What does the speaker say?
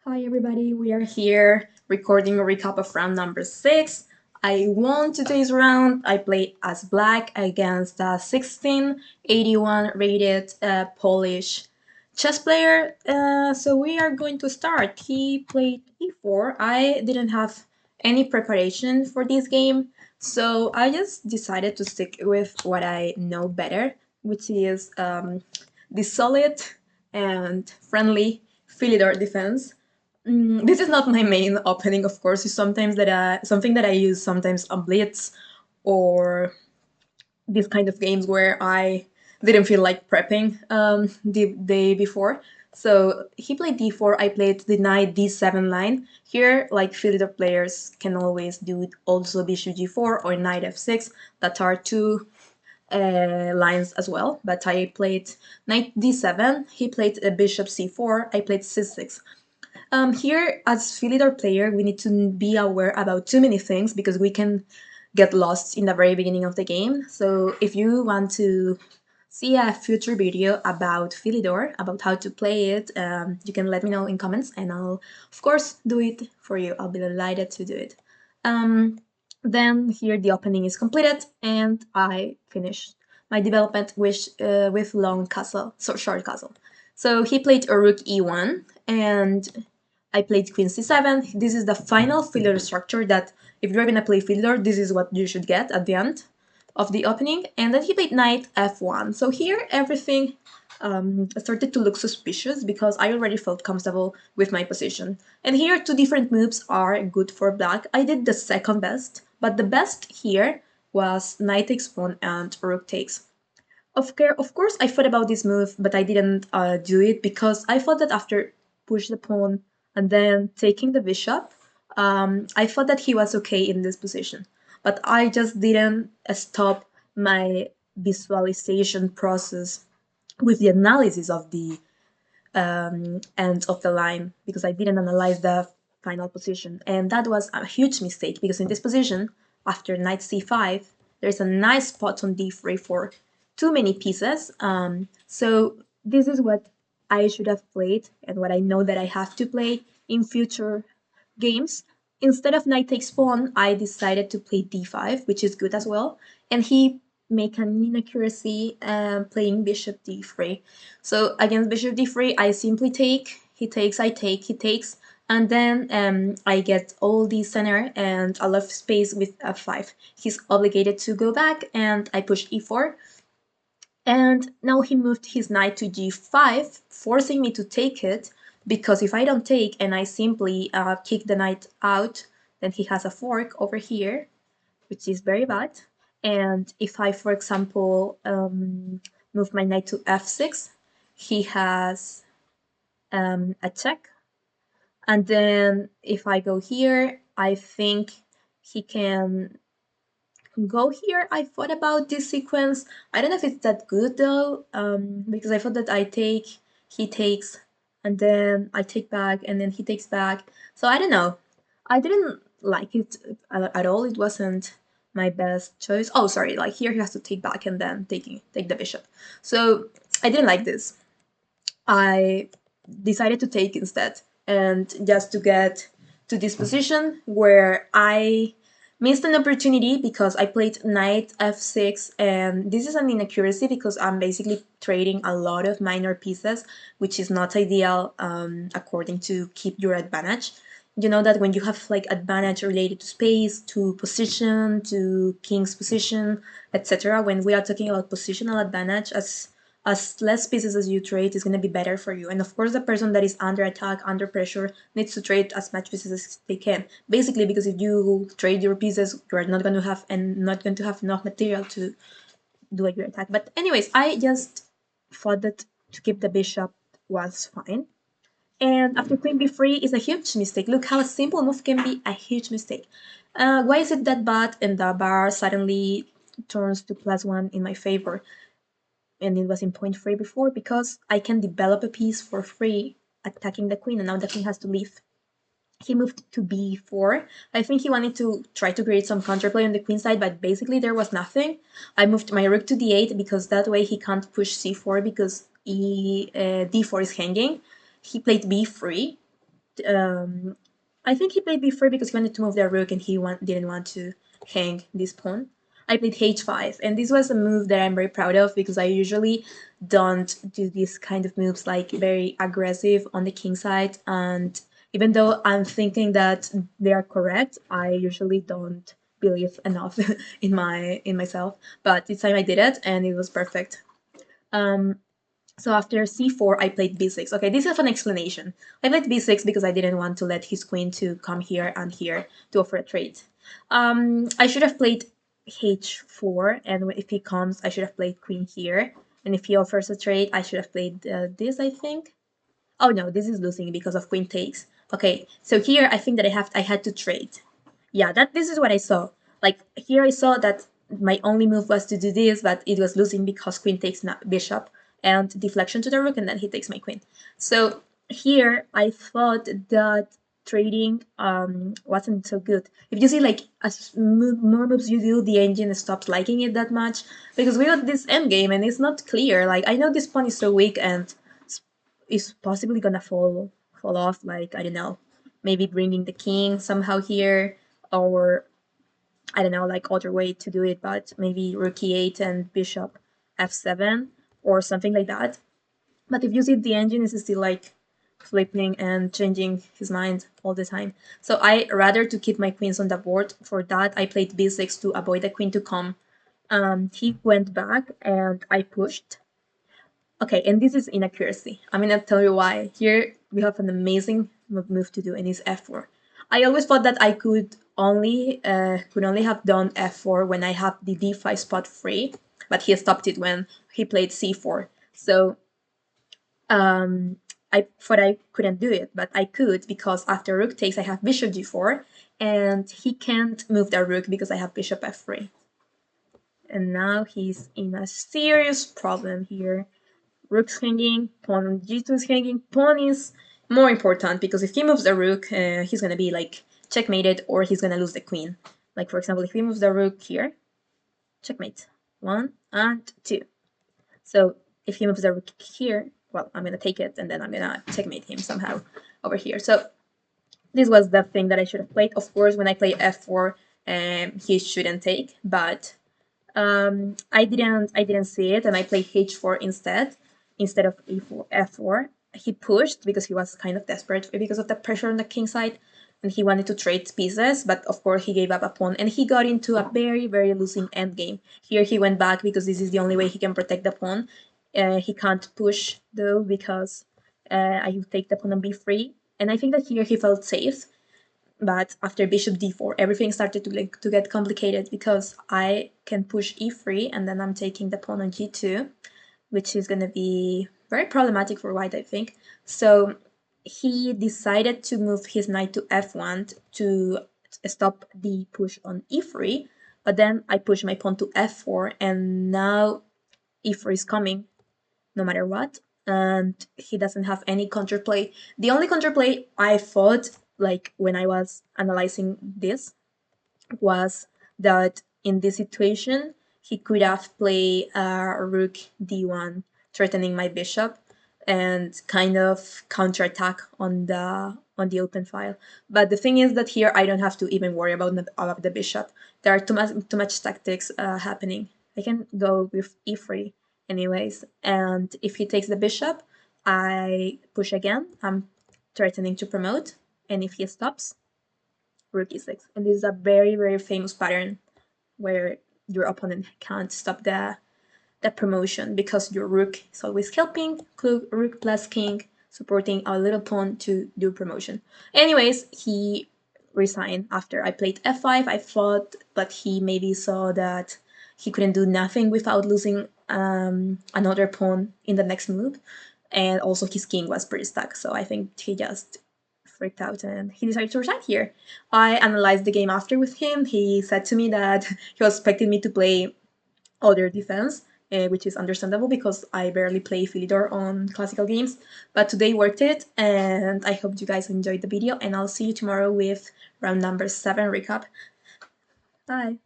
Hi everybody, we are here recording a recap of round number 6. I won today's round. I played as black against a 1681 rated Polish chess player. So we are going to start. He played e4. I didn't have any preparation for this game, so I just decided to stick with what I know better, which is the solid and friendly PHILIDOR defense. This is not my main opening, of course. It's sometimes something that I use sometimes on Blitz or these kind of games where I didn't feel like prepping the day before. So he played d4, I played the knight d7 line. Here, like Philidor players can always do also bishop g4 or knight f6. That are two lines as well. But I played knight d7, he played bishop c4, I played c6. Here, as Philidor player, we need to be aware about too many things because we can get lost in the very beginning of the game. So if you want to see a future video about Philidor, about how to play it, you can let me know in comments and I'll, of course, do it for you. I'll be delighted to do it. Then here the opening is completed and I finished my development with long castle, so short castle. So he played a rook e1 and I played queen c7. This is the final Philidor structure that if you're gonna play Philidor, this is what you should get at the end of the opening. And then he played knight f1. So here everything started to look suspicious because I already felt comfortable with my position. And here two different moves are good for black. I did the second best, but the best here was knight takes pawn and rook takes. Of course, I thought about this move, but I didn't do it because I thought that after push the pawn and then taking the bishop, I thought that he was okay in this position. But I just didn't stop my visualization process with the analysis of the end of the line because I didn't analyze the final position. And that was a huge mistake because in this position, after knight c5, there's a nice spot on d3 for too many pieces. So this is what I should have played and what I know that I have to play in future games. Instead of knight takes pawn, I decided to play d5, which is good as well. And he make an inaccuracy playing bishop d3. So against bishop d3, I simply take, he takes, I take, he takes, and then I get all the center and a lot of space with f5. He's obligated to go back, and I push e4. And now he moved his knight to g5, forcing me to take it, because if I don't take and I simply kick the knight out, then he has a fork over here, which is very bad. And if I, for example, move my knight to f6, he has a check. And then if I go here, I think he can go here. I thought about this sequence. I don't know if it's that good though, because I thought that I take, he takes, and then I take back, and then he takes back. So I don't know. I didn't like it at all. It wasn't my best choice. Oh, sorry, like here he has to take back and then take the bishop. So I didn't like this. I decided to take instead, and just to get to this position where I missed an opportunity because I played knight f6, and this is an inaccuracy because I'm basically trading a lot of minor pieces, which is not ideal according to keep your advantage. You know that when you have like advantage related to space, to position, to king's position, etc., when we are talking about positional advantage, as less pieces as you trade is going to be better for you. And of course, the person that is under attack, under pressure, needs to trade as much pieces as they can. Basically, because if you trade your pieces, you are not going to have enough material to do your attack. But anyways, I just thought that to keep the bishop was fine. And after queen b3 is a huge mistake. Look how a simple move can be a huge mistake. Why is it that bad and the bar suddenly turns to +1 in my favor? And it was in point 3 before, because I can develop a piece for free attacking the queen, and now the queen has to leave. He moved to b4. I think he wanted to try to create some counterplay on the queen side, but basically there was nothing. I moved my rook to d8 because that way he can't push c4 because d4 is hanging. He played b3. I think he played b4 because he wanted to move the rook and he didn't want to hang this pawn. I played h5, and this was a move that I'm very proud of because I usually don't do these kind of moves, like very aggressive on the king side, and even though I'm thinking that they are correct, I usually don't believe enough in myself. But this time I did it, and it was perfect. So after c4, I played b6. Okay, this is an explanation. I played b6 because I didn't want to let his queen to come here and here to offer a trade. I should have played h4, and if he comes, I should have played queen here. And if he offers a trade, I should have played this, I think. Oh no, this is losing because of queen takes. Okay, so here I think that I had to trade. Yeah, this is what I saw. Like here I saw that my only move was to do this, but it was losing because queen takes bishop and deflection to the rook, and then he takes my queen. So here I thought that trading wasn't so good. If you see, like, as more moves you do, the engine stops liking it that much because we got this endgame and it's not clear. Like, I know this pawn is so weak and is possibly gonna fall off, like, I don't know, maybe bringing the king somehow here, or I don't know, like other way to do it, but maybe rook e8 and bishop f7 or something like that. But if you see, the engine is still like flipping and changing his mind all the time. So I rather to keep my queens on the board. For that, I played b6 to avoid the queen to come. He went back and I pushed. Okay, and this is inaccuracy. I'm gonna tell you why. Here we have an amazing move to do, and it's f4. I always thought that I could only have done f4 when I have the d5 spot free, but he stopped it when he played c4. So I thought I couldn't do it, but I could because after rook takes, I have bishop g4, and he can't move the rook because I have bishop f3. And now he's in a serious problem here. Rook's hanging, pawn g2 is hanging, pawn is more important because if he moves the rook, he's gonna be like checkmated or he's gonna lose the queen. Like, for example, if he moves the rook here, checkmate, 1 and 2. So if he moves the rook here, well, I'm gonna take it and then I'm gonna checkmate him somehow over here. So this was the thing that I should have played. Of course, when I play f4, he shouldn't take, but I didn't see it, and I played h4 instead of f4. He pushed because he was kind of desperate because of the pressure on the king side, and he wanted to trade pieces, but of course he gave up a pawn, and he got into a very, very losing endgame. Here he went back because this is the only way he can protect the pawn. He can't push, though, because I will take the pawn on b3, and I think that here he felt safe. But after bishop d4, everything started to get complicated because I can push e3 and then I'm taking the pawn on g2, which is going to be very problematic for white, I think. So he decided to move his knight to f1 to stop the push on e3, but then I push my pawn to f4, and now e4 is coming no matter what, and he doesn't have any counterplay. The only counterplay I thought, like when I was analyzing this, was that in this situation he could have played rook d1, threatening my bishop and kind of counterattack on the open file. But the thing is that here I don't have to even worry about the bishop. There are too much tactics happening. I can go with e3 anyways, and if he takes the bishop, I push again. I'm threatening to promote, and if he stops, rook e6. And this is a very, very famous pattern where your opponent can't stop the promotion because your rook is always helping, rook plus king, supporting a little pawn to do promotion. Anyways, he resigned after I played f5. I thought, but he maybe saw that he couldn't do nothing without losing another pawn in the next move. And also his king was pretty stuck, so I think he just freaked out and he decided to resign here. I analyzed the game after with him. He said to me that he was expecting me to play other defense, which is understandable because I barely play PHILIDOR on classical games. But today worked it, and I hope you guys enjoyed the video, and I'll see you tomorrow with round number 7 recap. Bye!